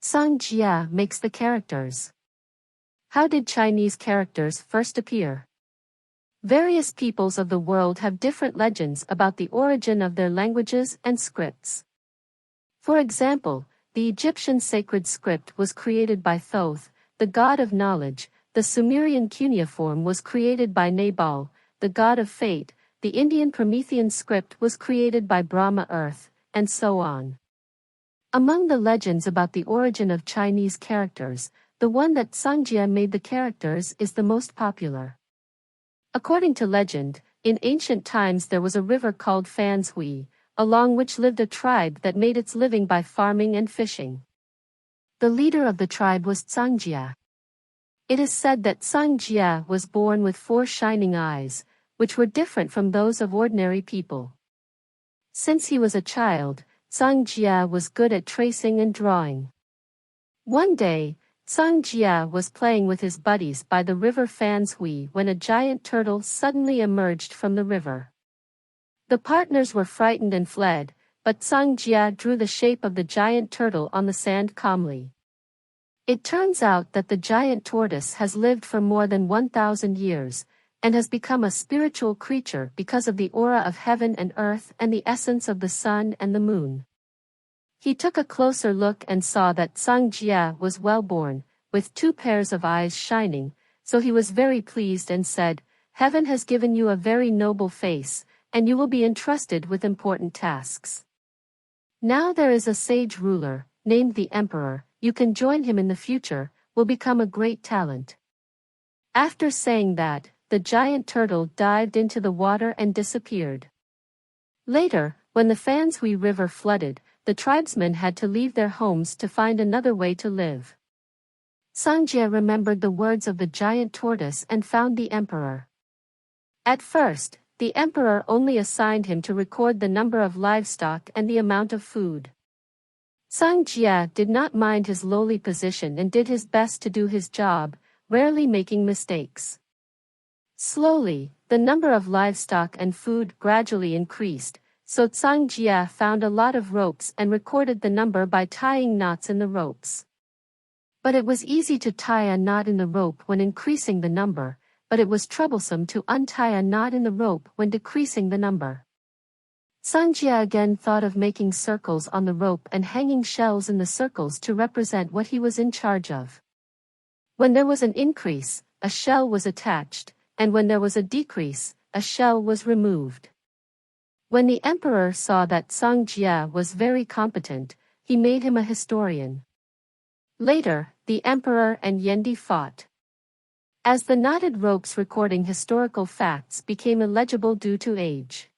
Tsangjia makes the characters. How did Chinese characters first appear? Various peoples of the world have different legends about the origin of their languages and scripts. For example, the Egyptian sacred script was created by Thoth, the god of knowledge. The Sumerian cuneiform was created by Nabal, the god of fate. The Indian Promethean script was created by Brahma Earth, and so on. Among the legends about the origin of Chinese characters, the one that Tsangjia made the characters is the most popular. According to legend, in ancient times there was a river called Cangjie, along which lived a tribe that made its living by farming and fishing. The leader of the tribe was Tsangjia. It is said that Tsangjia was born with 4 shining eyes, which were different from those of ordinary people. Since he was a child, Tsangjia was good at tracing and drawing. One day, Tsangjia was playing with his buddies by the river Cangjie when a giant turtle suddenly emerged from the river. The partners were frightened and fled, but Tsangjia drew the shape of the giant turtle on the sand calmly. It turns out that the giant tortoise has lived for more than 1,000 years, and has become a spiritual creature because of the aura of heaven and earth and the essence of the sun and the moon. He took a closer look and saw that Tsangjia was well born, with 2 pairs of eyes shining, so he was very pleased and said, "Heaven has given you a very noble face, and you will be entrusted with important tasks. Now there is a sage ruler, named the Emperor. You can join him in the future, will become a great talent." After saying that, the giant turtle dived into the water and disappeared. Later, when the Cangjie River flooded, the tribesmen had to leave their homes to find another way to live. Tsangjia remembered the words of the giant tortoise and found the emperor. At first, the emperor only assigned him to record the number of livestock and the amount of food. Tsangjia did not mind his lowly position and did his best to do his job, rarely making mistakes. Slowly, the number of livestock and food gradually increased, so Tsangjia found a lot of ropes and recorded the number by tying knots in the ropes. But it was easy to tie a knot in the rope when increasing the number, but it was troublesome to untie a knot in the rope when decreasing the number. Tsangjia again thought of making circles on the rope and hanging shells in the circles to represent what he was in charge of. When there was an increase, a shell was attached, and when there was a decrease, a shell was removed. When the emperor saw that Tsangjia was very competent, he made him a historian. Later, the emperor and Yendi fought. As the knotted ropes recording historical facts became illegible due to age,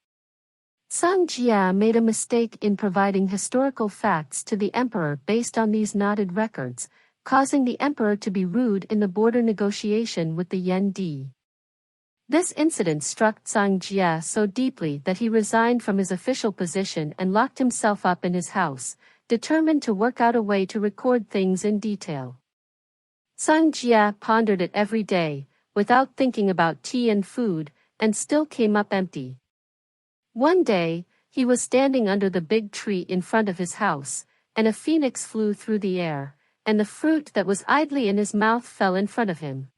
Tsangjia made a mistake in providing historical facts to the emperor based on these knotted records, causing the emperor to be rude in the border negotiation with the Yendi. This incident struck Tsangjia so deeply that he resigned from his official position and locked himself up in his house, determined to work out a way to record things in detail. Tsangjia pondered it every day, without thinking about tea and food, and still came up empty. One day, he was standing under the big tree in front of his house, and a phoenix flew through the air, and the fruit that was idly in his mouth fell in front of him.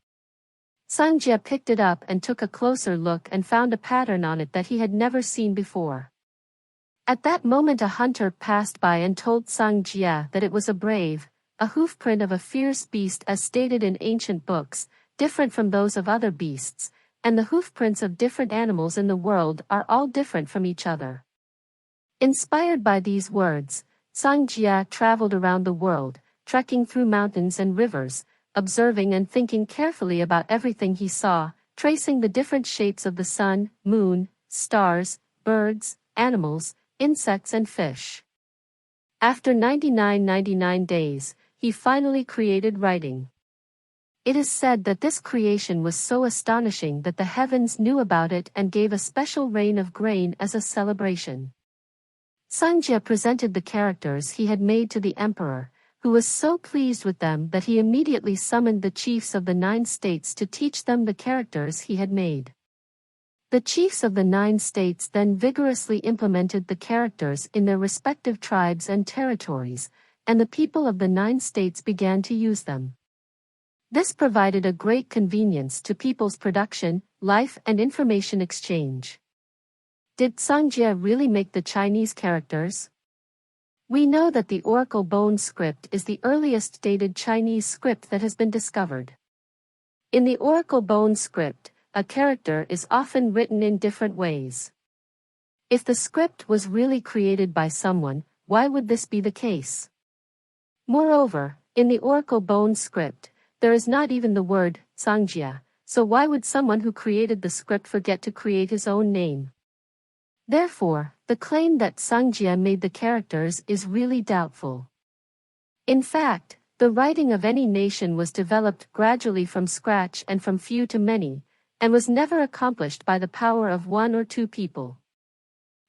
Tsangjia picked it up and took a closer look and found a pattern on it that he had never seen before. At that moment a hunter passed by and told Tsangjia that it was a hoofprint of a fierce beast as stated in ancient books, different from those of other beasts, and the hoofprints of different animals in the world are all different from each other. Inspired by these words, Tsangjia traveled around the world, trekking through mountains and rivers, observing and thinking carefully about everything he saw, tracing the different shapes of the sun, moon, stars, birds, animals, insects and fish. After 99 days, he finally created writing. It is said that this creation was so astonishing that the heavens knew about it and gave a special rain of grain as a celebration. Tsangjia presented the characters he had made to the emperor, who was so pleased with them that he immediately summoned the chiefs of the 9 states to teach them the characters he had made. The chiefs of the 9 states then vigorously implemented the characters in their respective tribes and territories, and the people of the 9 states began to use them. This provided a great convenience to people's production, life and information exchange. Did Tsangjia really make the Chinese characters? We know that the oracle bone script is the earliest dated Chinese script that has been discovered. In the oracle bone script, a character is often written in different ways. If the script was really created by someone, why would this be the case? Moreover, in the oracle bone script, there is not even the word Tsangjia, so why would someone who created the script forget to create his own name? Therefore, the claim that Tsangjia made the characters is really doubtful. In fact, the writing of any nation was developed gradually from scratch and from few to many, and was never accomplished by the power of 1 or 2 people.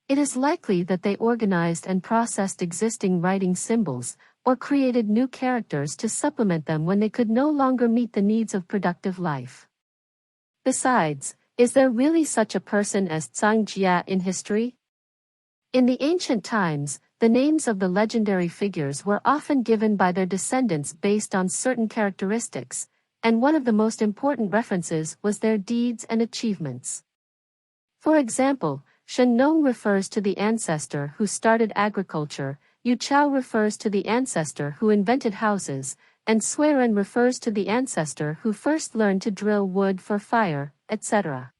It is likely that they organized and processed existing writing symbols, or created new characters to supplement them when they could no longer meet the needs of productive life. Besides, is there really such a person as Tsangjia in history? In the ancient times, the names of the legendary figures were often given by their descendants based on certain characteristics, and one of the most important references was their deeds and achievements. For example, Shen Nong refers to the ancestor who started agriculture, Yu Chao refers to the ancestor who invented houses, and Sui Ren refers to the ancestor who first learned to drill wood for fire, etc.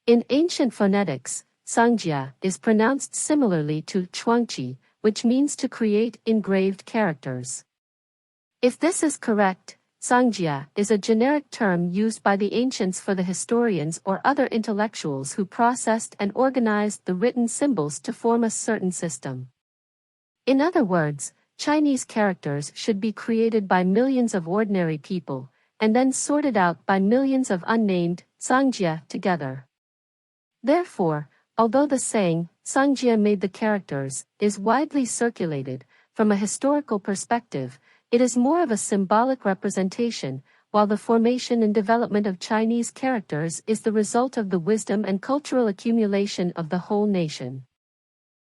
In ancient phonetics, Tsangjia is pronounced similarly to Chuangqi, which means to create engraved characters. If this is correct, Tsangjia is a generic term used by the ancients for the historians or other intellectuals who processed and organized the written symbols to form a certain system. In other words, Chinese characters should be created by millions of ordinary people, and then sorted out by millions of unnamed Tsangjia together. Therefore, although the saying, Tsangjia made the characters, is widely circulated, from a historical perspective, it is more of a symbolic representation, while the formation and development of Chinese characters is the result of the wisdom and cultural accumulation of the whole nation.